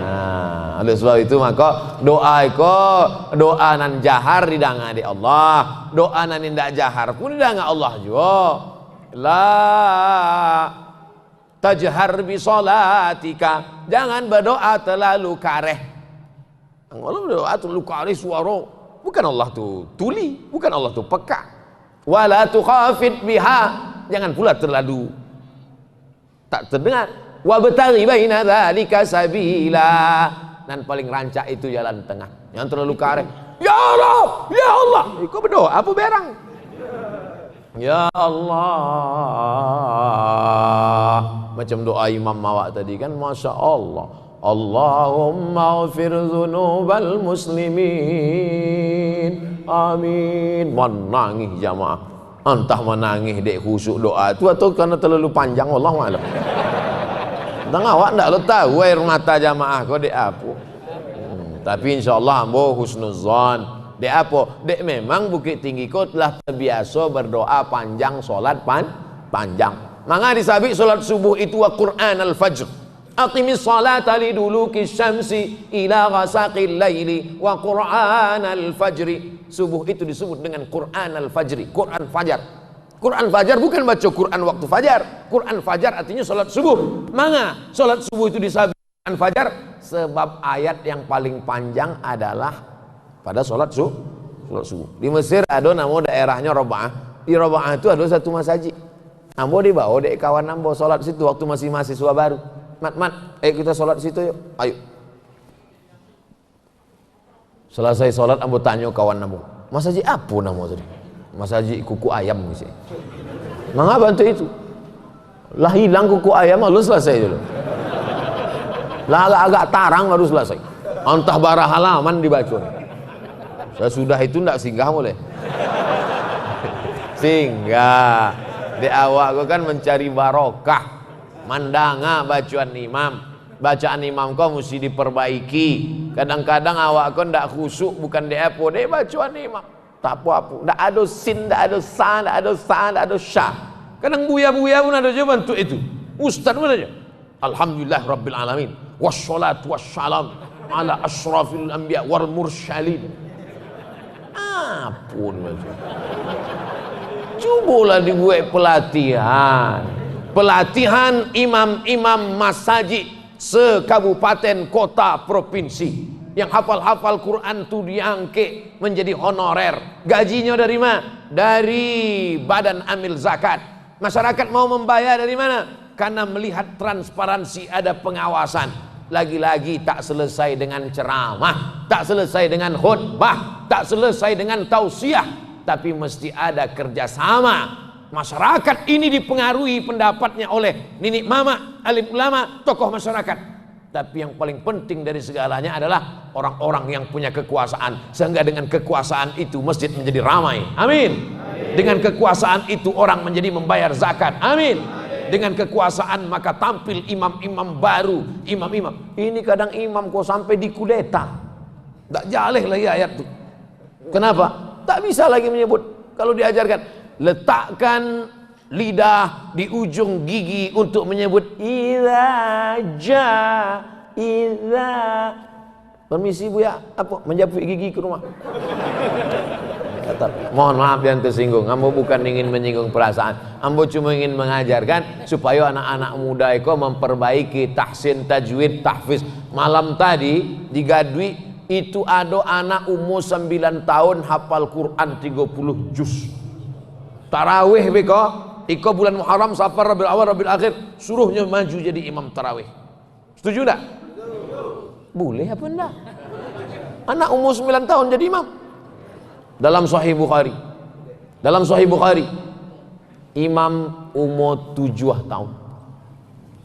Nah, oleh sebab itu maka doa doa nan jahar didanga di Allah, doa nan indak jahar pun didanga Allah juga. La tajhar bi salatika, jangan berdoa terlalu kareh. Allah berdoa terlalu kareh suara, bukan Allah tu tuli, bukan Allah tu peka. Wala tukhafit biha, jangan pula terlalu tak terdengar. Wa bataghi baina dzalika sabila, dan paling rancak itu jalan tengah. Yang terlalu kareh, ya Allah, ya Allah, kau berdoa apa berang? Ya Allah, macam doa Imam Mawak tadi kan, Masya Allah. Allahumma ghafir dzunubal muslimin, amin. Menangis jamaah, entah menangis dek khusyuk doa itu atau karena terlalu panjang, wallahu a'lam. Tang awak ndak lo tahu air mata jamaah kau dek apa. Tapi insyaallah ambo husnuzan, Dek apa? Dek memang Bukit Tinggi ko telah terbiasa berdoa panjang, solat panjang. Maka disabik solat subuh itu wa Qur'an al-fajr. Aqimis salata liduluki syamsi ila ghasaqil laili wa Qur'an al-fajri. Subuh itu disebut dengan Qur'an al-fajri, Quran fajar. Quran fajar bukan baca Quran waktu fajar. Quran fajar artinya solat subuh. Maka solat subuh itu disabik Quran fajar sebab ayat yang paling panjang adalah pada solat subuh. Di Mesir ada nama daerahnya Roba'ah. Di Roba'ah itu ada satu masjid. Ambo dibawa dek kawan ambo solat situ waktu masih mahasiswa baru. Mat, kita solat situ yuk. Ayo. Selesai solat ambo tanya kawan ambo, masjid apa nama tadi? Masjid kuku ayam misi. Mangga bantu itu. Lah hilang kuku ayam lalu selesai dulu. Lah agak tarang baru selesai. Entah barah halaman dibaca. Sesudah itu ndak singgah boleh. Singgah. Di awak kau kan mencari barokah. Mandanga bacaan imam kau mesti diperbaiki. Kadang-kadang awak kau ndak khusyuk bukan di apa deh bacaan imam. Tak apa-apa. Ndak ada sin, ndak ada sa, ndak ada sa, ndak ada syah. Kadang buya-buya pun ada je bantu itu. Ustaz pun aja. Alhamdulillah Rabbil Alamin. Wassalatu wassalam ala ashrafil anbiya wal mursalin. Apun macam. Cubalah dibuat pelatihan imam-imam masjid sekabupaten kota provinsi yang hafal-hafal Quran tu diangkat menjadi honorer. Gajinya dari mana? Dari Badan Amil Zakat. Masyarakat mau membayar dari mana? Karena melihat transparansi, ada pengawasan. Lagi-lagi tak selesai dengan ceramah, tak selesai dengan khutbah, tak selesai dengan tausiah, tapi mesti ada kerjasama. Masyarakat ini dipengaruhi pendapatnya oleh nenek mama, alim ulama, tokoh masyarakat. Tapi yang paling penting dari segalanya adalah orang-orang yang punya kekuasaan, sehingga dengan kekuasaan itu masjid menjadi ramai. Amin. Dengan kekuasaan itu orang menjadi membayar zakat. Amin. Dengan kekuasaan maka tampil imam-imam baru, imam-imam. Ini kadang imam kok sampai dikudeta. Tak jaleh lagi ayat itu. Kenapa? Tak bisa lagi menyebut. Kalau diajarkan, letakkan lidah di ujung gigi untuk menyebut iza. Permisi Bu ya, apa? Menjapuk gigi ke rumah. Mohon maaf yang tersinggung. Ambo bukan ingin menyinggung perasaan. Ambo cuma ingin mengajarkan supaya anak-anak muda itu memperbaiki tahsin, tajwid, tahfiz. Malam tadi di Gadwi itu ada anak umur 9 tahun hafal Quran 30 juz. Tarawih beko, iko bulan Muharram, Safar, Rabiul Awal, Rabiul Akhir, suruhnya maju jadi imam tarawih. Setuju enggak? Boleh apa enggak? Anak umur 9 tahun jadi imam. Dalam Sahih Bukhari, imam umur 7 tahun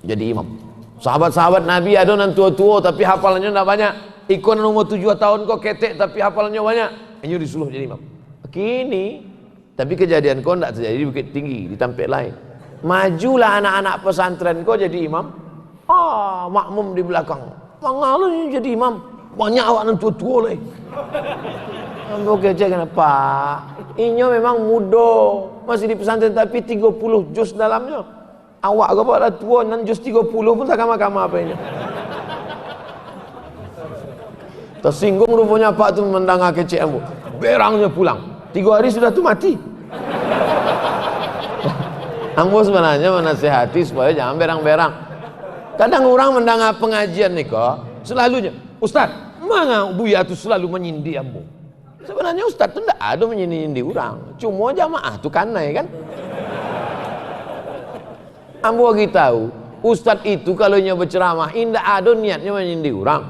jadi imam. Sahabat-sahabat Nabi ada nan tua-tua tapi hafalannya enggak banyak. Ikon umur 7 tahun kok ketek tapi hafalannya banyak. Ini disuruh jadi imam. Kini tapi kejadian kau tidak terjadi di Bukit Tinggi, di tempat lain. Majulah anak-anak pesantren kau jadi imam. Makmum di belakang. Mangalah jadi imam. Banyak awak nan tua-tua leh. Ambo kecek kenapa? Inyo memang muda, masih di pesantren tapi 30 juz dalamnya. Awak kau pada tua nan juz 30 pun tak kama-kama apa ini. Tersinggung rupanya Pak tu mendengar kecek ambo. Berangnya pulang. 3 hari sudah tu mati. Ambo sebenarnya menasihati supaya jangan berang-berang. Kadang orang mendengar pengajian nih kok, selalunya, Ustaz, mana Buya tu selalu menyindir ambo. Sebenarnya Ustaz tu tidak ada menyindir orang, cuma jamaah tu kanai kan. Ambo bagi tahu, Ustaz itu kalau nyoba berceramah, tidak ada niatnya menyindir orang.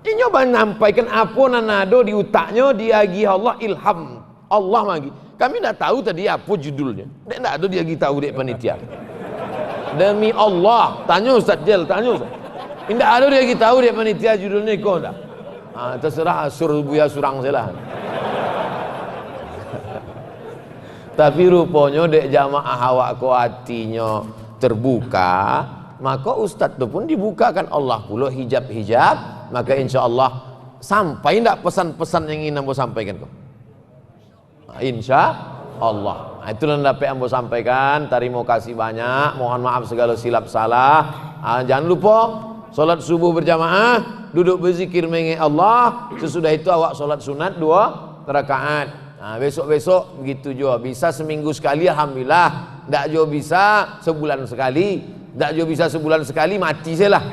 Dia nyoba menyampaikan apa nanado di utaknya, diagi Allah ilham. Allah lagi. Kami tidak tahu tadi apa judulnya. Tidak ada dia tahu dek panitia. Demi Allah, tanya Ustaz Jel, tanya Ustaz. Tidak ada dia tahu dek panitia judulnya kau dah. Terserah suruh Buya surang salah. Tapi rupanya dek jamaah awak ko hatinya terbuka, maka Ustaz tu pun dibukakan Allah pula hijab-hijab, maka insya Allah Sampai ndak pesan-pesan yang ingin ambo sampaikan kok? Insya Allah. Itulah yang dapat ambo sampaikan. Terima kasih banyak. Mohon maaf segala silap salah. Jangan lupa solat subuh berjamaah, duduk berzikir mengingat Allah. Sesudah itu awak solat sunat 2 rakaat. Besok-besok begitu juga. Bisa seminggu sekali, alhamdulillah. Ndak juga bisa sebulan sekali. Ndak juga bisa sebulan sekali, mati saya lah.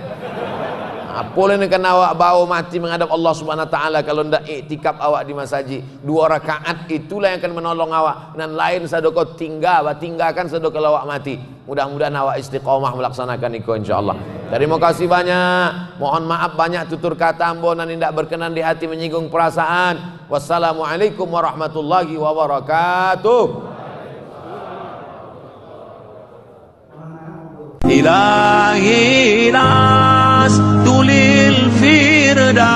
Apa yang akan awak bawa mati menghadap Allah Subhanahu Wa Taala kalau ndak iktikaf awak di masjid? 2 rakaat itulah yang akan menolong awak. Dan lain sadoko tinggalkan sadoko awak mati. Mudah-mudahan awak istiqomah melaksanakan itu insyaallah. Terima kasih banyak. Mohon maaf banyak tutur kata ambo nan ndak berkenan di hati menyinggung perasaan. Wassalamualaikum warahmatullahi wabarakatuh. إلهي ناس تولي الفردوس